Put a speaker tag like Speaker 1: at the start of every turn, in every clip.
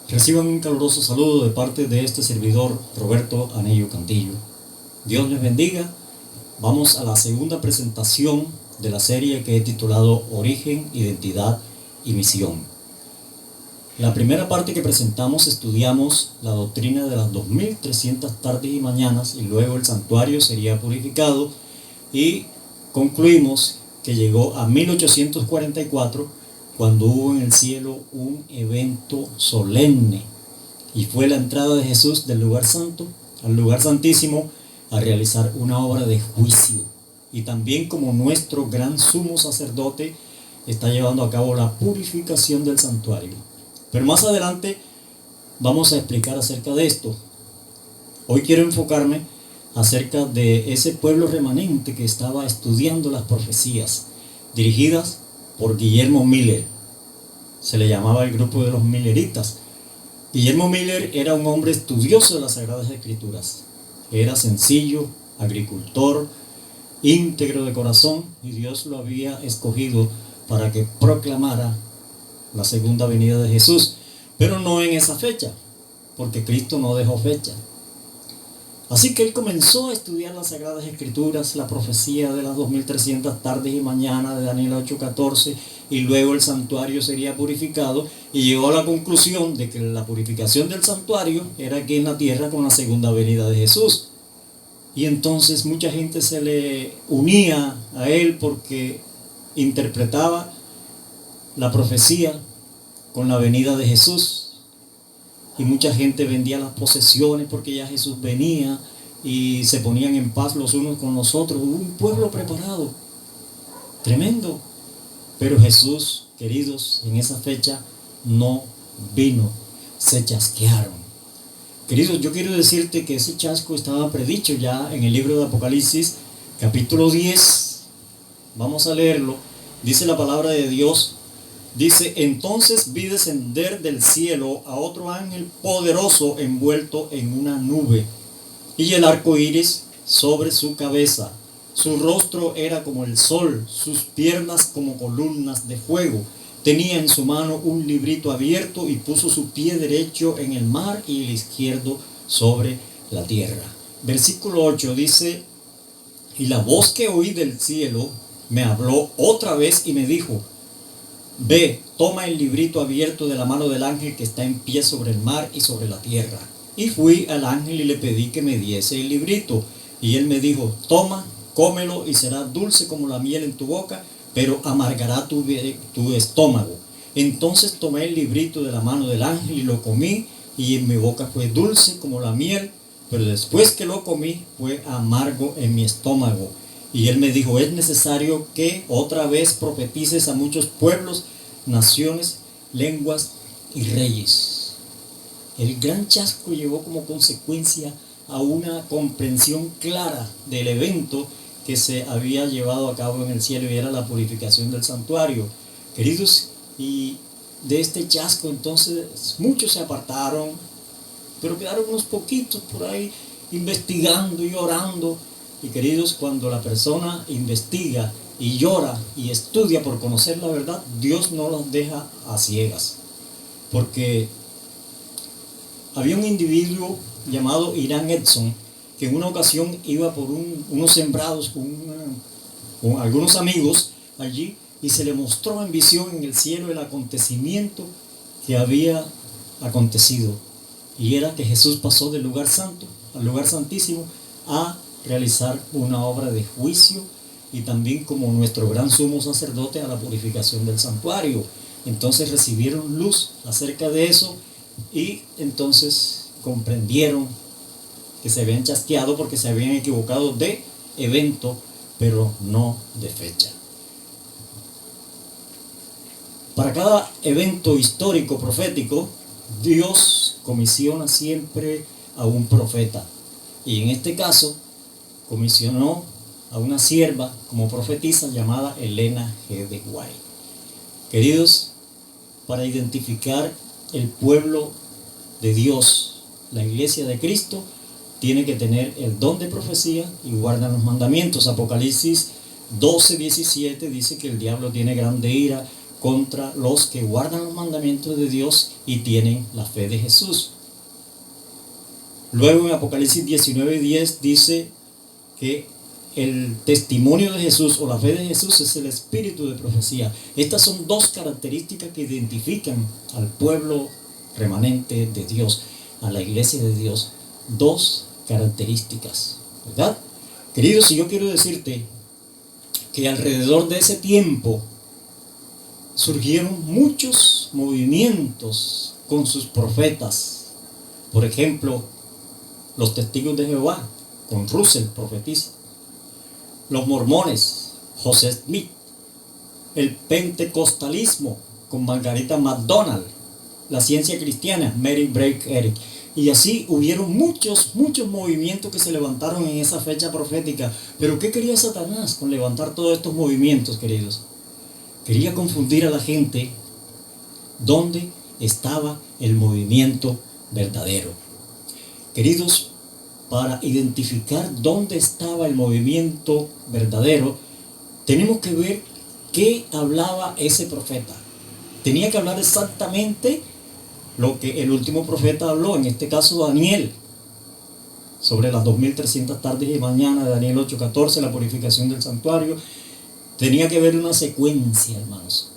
Speaker 1: Reciban un caluroso saludo de parte de este servidor Roberto Anello Cantillo. Dios les bendiga. Vamos a la segunda presentación de la serie que he titulado Origen, Identidad y Misión. La primera parte que presentamos estudiamos la doctrina de las 2300 tardes y mañanas y luego el santuario sería purificado y concluimos que llegó a 1844 cuando hubo en el cielo un evento solemne y fue la entrada de Jesús del lugar santo al lugar santísimo a realizar una obra de juicio, y también como nuestro gran sumo sacerdote está llevando a cabo la purificación del santuario. Pero más adelante vamos a explicar acerca de esto. Hoy quiero enfocarme acerca de ese pueblo remanente que estaba estudiando las profecías dirigidas por Guillermo Miller. Se le llamaba el grupo de los Milleritas. Guillermo Miller era un hombre estudioso de las Sagradas Escrituras. Era sencillo, agricultor, íntegro de corazón, y Dios lo había escogido para que proclamara la segunda venida de Jesús, pero no en esa fecha, porque Cristo no dejó fecha. Así que él comenzó a estudiar las Sagradas Escrituras, la profecía de las 2300 tardes y mañanas de Daniel 8:14, y luego el santuario sería purificado, y llegó a la conclusión de que la purificación del santuario era aquí en la tierra con la segunda venida de Jesús. Y entonces mucha gente se le unía a él porque interpretaba la profecía con la venida de Jesús. Y mucha gente vendía las posesiones porque ya Jesús venía y se ponían en paz los unos con los otros. Hubo un pueblo preparado, tremendo. Pero Jesús, queridos, en esa fecha no vino, se chasquearon. Queridos, yo quiero decirte que ese chasco estaba predicho ya en el libro de Apocalipsis, capítulo 10. Vamos a leerlo. Dice la palabra de Dios. Dice: entonces vi descender del cielo a otro ángel poderoso envuelto en una nube, y el arco iris sobre su cabeza. Su rostro era como el sol, sus piernas como columnas de fuego. Tenía en su mano un librito abierto y puso su pie derecho en el mar y el izquierdo sobre la tierra. Versículo 8 dice: y la voz que oí del cielo me habló otra vez y me dijo: ve, toma el librito abierto de la mano del ángel que está en pie sobre el mar y sobre la tierra. Y fui al ángel y le pedí que me diese el librito. Y él me dijo: toma, cómelo y será dulce como la miel en tu boca, pero amargará tu estómago. Entonces tomé el librito de la mano del ángel y lo comí, y en mi boca fue dulce como la miel, pero después que lo comí fue amargo en mi estómago. Y él me dijo: es necesario que otra vez profetices a muchos pueblos, naciones, lenguas y reyes. El gran chasco llevó como consecuencia a una comprensión clara del evento que se había llevado a cabo en el cielo, y era la purificación del santuario. Queridos, y de este chasco entonces muchos se apartaron, pero quedaron unos poquitos por ahí investigando y orando. Y queridos, cuando la persona investiga y llora y estudia por conocer la verdad, Dios no los deja a ciegas. Porque había un individuo llamado Irán Edson que en una ocasión iba por unos sembrados con algunos amigos allí, y se le mostró en visión en el cielo el acontecimiento que había acontecido. Y era que Jesús pasó del lugar santo al lugar santísimo a realizar una obra de juicio, y también como nuestro gran sumo sacerdote a la purificación del santuario. Entonces recibieron luz acerca de eso, y entonces comprendieron que se habían chasqueado porque se habían equivocado de evento, pero no de fecha. Para cada evento histórico profético, Dios comisiona siempre a un profeta, y en este caso comisionó a una sierva como profetisa llamada Elena G. de White. Queridos, para identificar el pueblo de Dios, la iglesia de Cristo, tiene que tener el don de profecía y guardar los mandamientos. Apocalipsis 12:17 dice que el diablo tiene grande ira contra los que guardan los mandamientos de Dios y tienen la fe de Jesús. Luego en Apocalipsis 19:10 dice que el testimonio de Jesús o la fe de Jesús es el espíritu de profecía. Estas son dos características que identifican al pueblo remanente de Dios, a la iglesia de Dios. Dos características, ¿verdad? Queridos, y yo quiero decirte que alrededor de ese tiempo surgieron muchos movimientos con sus profetas. Por ejemplo, los testigos de Jehová, con Russell, profetiza. Los mormones, José Smith. El pentecostalismo, con Margarita McDonald. La ciencia cristiana, Mary Break Eric. Y así hubieron muchos movimientos que se levantaron en esa fecha profética. Pero ¿qué quería Satanás con levantar todos estos movimientos, queridos? Quería confundir a la gente dónde estaba el movimiento verdadero. Queridos, para identificar dónde estaba el movimiento verdadero, tenemos que ver qué hablaba ese profeta. Tenía que hablar exactamente lo que el último profeta habló, en este caso Daniel, sobre las 2300 tardes y mañanas de Daniel 8:14, la purificación del santuario. Tenía que haber una secuencia, hermanos.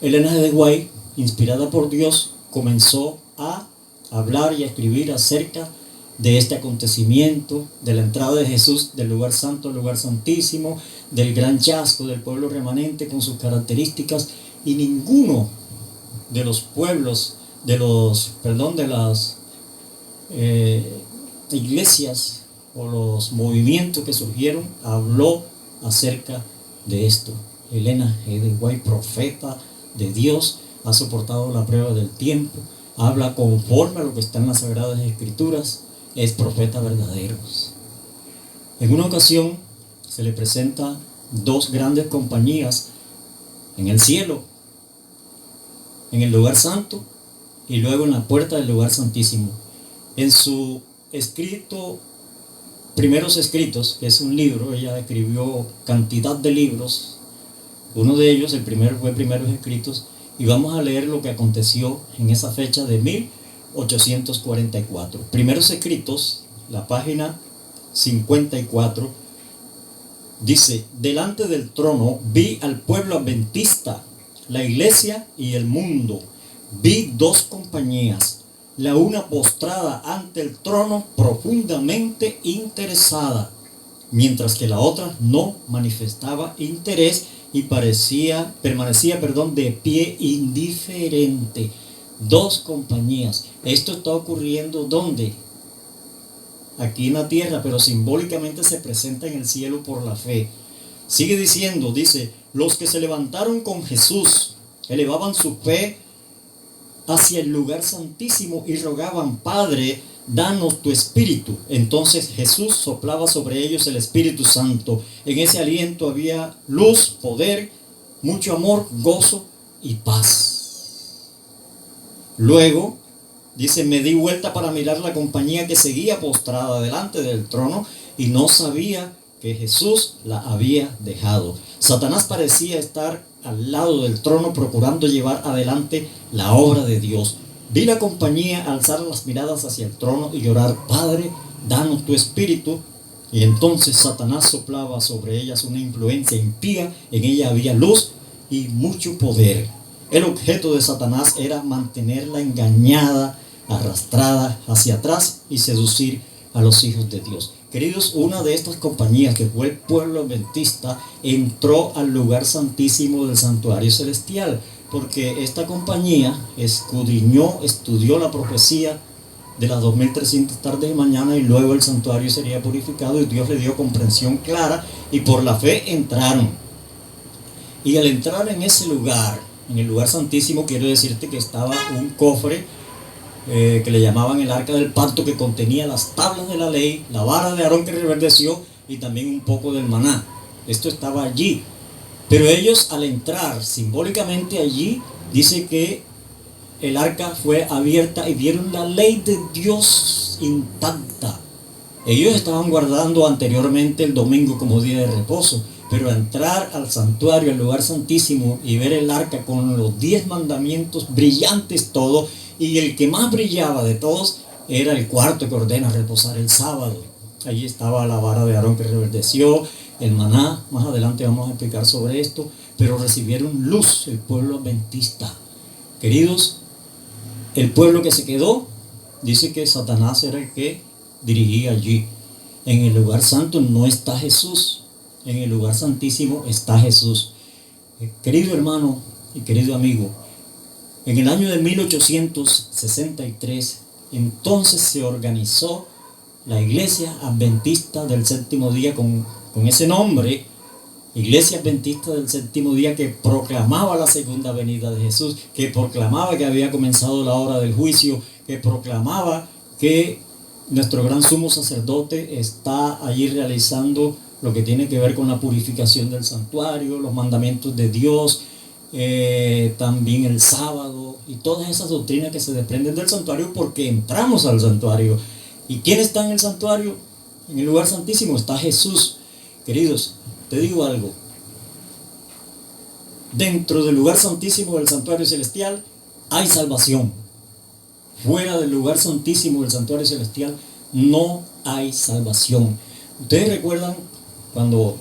Speaker 1: Elena G. de White, inspirada por Dios, comenzó a hablar y a escribir acerca de este acontecimiento, de la entrada de Jesús del lugar santo al lugar santísimo, del gran chasco del pueblo remanente con sus características, y ninguno de los pueblos, de las iglesias o los movimientos que surgieron, habló acerca de esto. Elena G. de White, profeta de Dios, ha soportado la prueba del tiempo, habla conforme a lo que está en las Sagradas Escrituras, es profeta verdadero. En una ocasión se le presenta dos grandes compañías en el cielo, en el lugar santo y luego en la puerta del lugar santísimo. En su escrito, Primeros Escritos, que es un libro, ella escribió cantidad de libros. Uno de ellos, el primero, fue Primeros Escritos, y vamos a leer lo que aconteció en esa fecha de 1844. Primeros Escritos, la página 54, dice: delante del trono vi al pueblo adventista, la iglesia y el mundo. Vi dos compañías, la una postrada ante el trono profundamente interesada, mientras que la otra no manifestaba interés y permanecía de pie indiferente. Dos compañías. Esto está ocurriendo ¿dónde? Aquí en la tierra, pero simbólicamente se presenta en el cielo por la fe. Sigue diciendo, dice: los que se levantaron con Jesús elevaban su fe hacia el lugar santísimo y rogaban: Padre, danos tu espíritu. Entonces Jesús soplaba sobre ellos el Espíritu Santo. En ese aliento había luz, poder, mucho amor, gozo y paz. Luego, dice: me di vuelta para mirar la compañía que seguía postrada delante del trono y no sabía que Jesús la había dejado. Satanás parecía estar al lado del trono procurando llevar adelante la obra de Dios. Vi la compañía alzar las miradas hacia el trono y llorar: Padre, danos tu espíritu. Y entonces Satanás soplaba sobre ellas una influencia impía. En ella había luz y mucho poder. El objeto de Satanás era mantenerla engañada, arrastrada hacia atrás y seducir a los hijos de Dios. Queridos, una de estas compañías, que fue el pueblo adventista, entró al lugar santísimo del santuario celestial, porque esta compañía estudió la profecía de las 2300 tardes y mañana, y luego el santuario sería purificado, y Dios le dio comprensión clara, y por la fe entraron. Y al entrar en ese lugar, en el lugar santísimo, quiero decirte que estaba un cofre que le llamaban el arca del pacto, que contenía las tablas de la ley, la vara de Aarón que reverdeció y también un poco del maná. Esto estaba allí. Pero ellos, al entrar simbólicamente allí, dice que el arca fue abierta y vieron la ley de Dios intacta. Ellos estaban guardando anteriormente el domingo como día de reposo, pero entrar al santuario, al lugar santísimo, y ver el arca con los 10 mandamientos brillantes todo, y el que más brillaba de todos era el cuarto que ordena reposar el sábado. Allí estaba la vara de Aarón que reverdeció, el maná, más adelante vamos a explicar sobre esto, pero recibieron luz el pueblo adventista. Queridos, el pueblo que se quedó, dice que Satanás era el que dirigía allí. En el lugar santo no está Jesús, en el lugar santísimo está Jesús. Querido hermano y querido amigo, en el año de 1863, entonces se organizó la Iglesia Adventista del Séptimo Día con ese nombre, Iglesia Adventista del Séptimo Día, que proclamaba la segunda venida de Jesús, que proclamaba que había comenzado la hora del juicio, que proclamaba que nuestro gran sumo sacerdote está allí realizando lo que tiene que ver con la purificación del santuario, los mandamientos de Dios, también el sábado y todas esas doctrinas que se desprenden del santuario, porque entramos al santuario. ¿Y quién está en el santuario? En el lugar santísimo está Jesús. Queridos, te digo algo. Dentro del lugar santísimo del santuario celestial hay salvación. Fuera del lugar santísimo del santuario celestial no hay salvación. Ustedes recuerdan cuando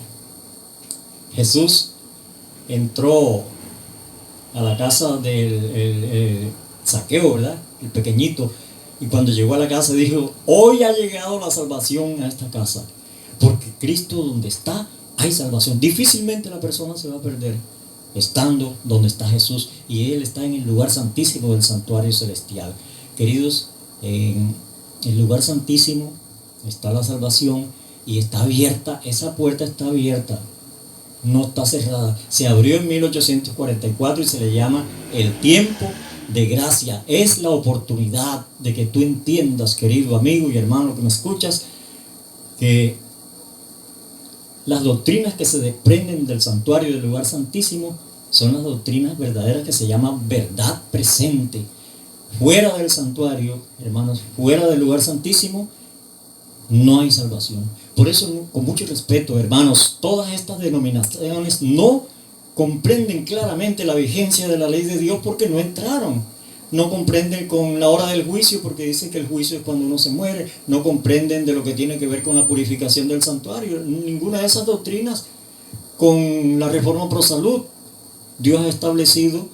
Speaker 1: Jesús entró a la casa del Zaqueo, ¿verdad? El pequeñito. Y cuando llegó a la casa dijo: hoy ha llegado la salvación a esta casa. Porque Cristo donde está hay salvación. Difícilmente la persona se va a perder estando donde está Jesús. Y Él está en el lugar santísimo del santuario celestial. Queridos, en el lugar santísimo está la salvación y está abierta. Esa puerta está abierta. No está cerrada. Se abrió en 1844 y se le llama el tiempo de gracia. Es la oportunidad de que tú entiendas, querido amigo y hermano que me escuchas, que las doctrinas que se desprenden del santuario del lugar santísimo son las doctrinas verdaderas que se llaman verdad presente. Fuera del santuario, hermanos, fuera del lugar santísimo, no hay salvación. Por eso, con mucho respeto, hermanos, todas estas denominaciones no comprenden claramente la vigencia de la ley de Dios porque no entraron. No comprenden con la hora del juicio porque dicen que el juicio es cuando uno se muere. No comprenden de lo que tiene que ver con la purificación del santuario. Ninguna de esas doctrinas. Con la reforma pro salud, Dios ha establecido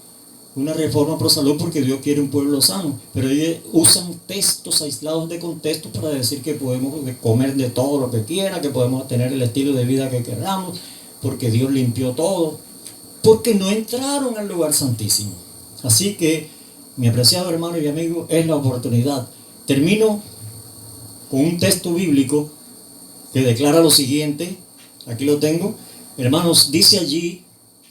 Speaker 1: una reforma pro salud porque Dios quiere un pueblo sano, pero ellos usan textos aislados de contexto para decir que podemos comer de todo lo que quiera, que podemos tener el estilo de vida que queramos, porque Dios limpió todo, porque no entraron al lugar santísimo. Así que, mi apreciado hermano y amigo, es la oportunidad. Termino con un texto bíblico que declara lo siguiente. Aquí lo tengo, hermanos. Dice allí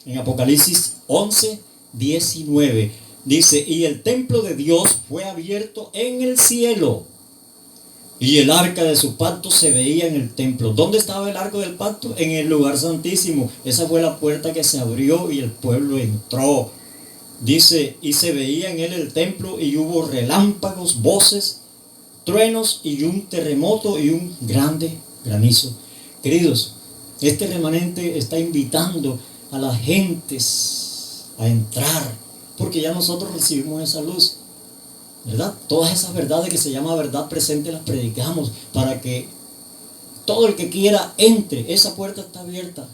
Speaker 1: en Apocalipsis 11:19, dice: y el templo de Dios fue abierto en el cielo, y el arca de su pacto se veía en el templo. ¿Dónde estaba el arca del pacto? En el lugar santísimo. Esa fue la puerta que se abrió y el pueblo entró. Dice: y se veía en él el templo, y hubo relámpagos, voces, truenos, y un terremoto y un grande granizo. Queridos, este remanente está invitando a las gentes a entrar, porque ya nosotros recibimos esa luz, ¿verdad? Todas esas verdades que se llama verdad presente las predicamos para que todo el que quiera entre. Esa puerta está abierta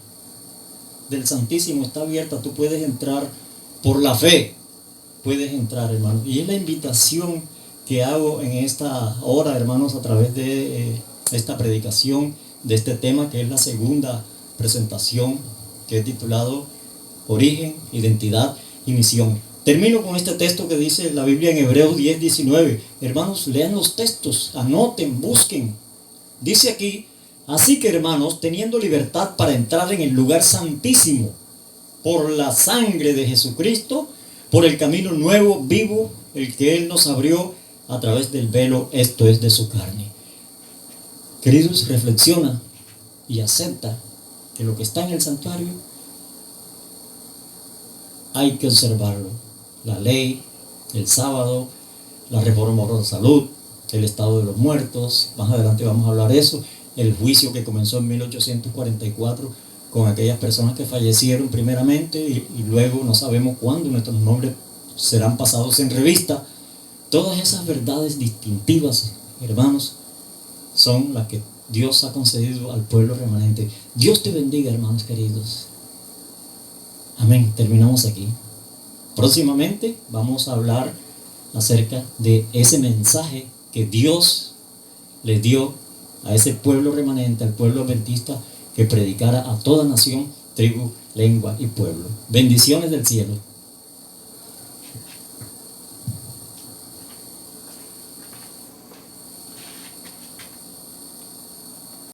Speaker 1: del Santísimo, está abierta. Tú puedes entrar por la fe, puedes entrar, hermano. Y es la invitación que hago en esta hora, hermanos, a través de esta predicación de este tema, que es la segunda presentación, que he titulado Origen, Identidad y Misión. Termino con este texto que dice la Biblia en Hebreos 10:19. Hermanos, lean los textos, anoten, busquen. Dice aquí: así que, hermanos, teniendo libertad para entrar en el lugar santísimo por la sangre de Jesucristo, por el camino nuevo, vivo, el que Él nos abrió a través del velo, esto es, de su carne. Queridos, reflexiona y acepta que lo que está en el santuario hay que observarlo. La ley, el sábado, la reforma por la salud, el estado de los muertos, más adelante vamos a hablar de eso, el juicio que comenzó en 1844 con aquellas personas que fallecieron primeramente y luego no sabemos cuándo nuestros nombres serán pasados en revista. Todas esas verdades distintivas, hermanos, son las que Dios ha concedido al pueblo remanente. Dios te bendiga, hermanos queridos. Amén. Terminamos aquí. Próximamente vamos a hablar acerca de ese mensaje que Dios le dio a ese pueblo remanente, al pueblo adventista, que predicara a toda nación, tribu, lengua y pueblo. Bendiciones del cielo.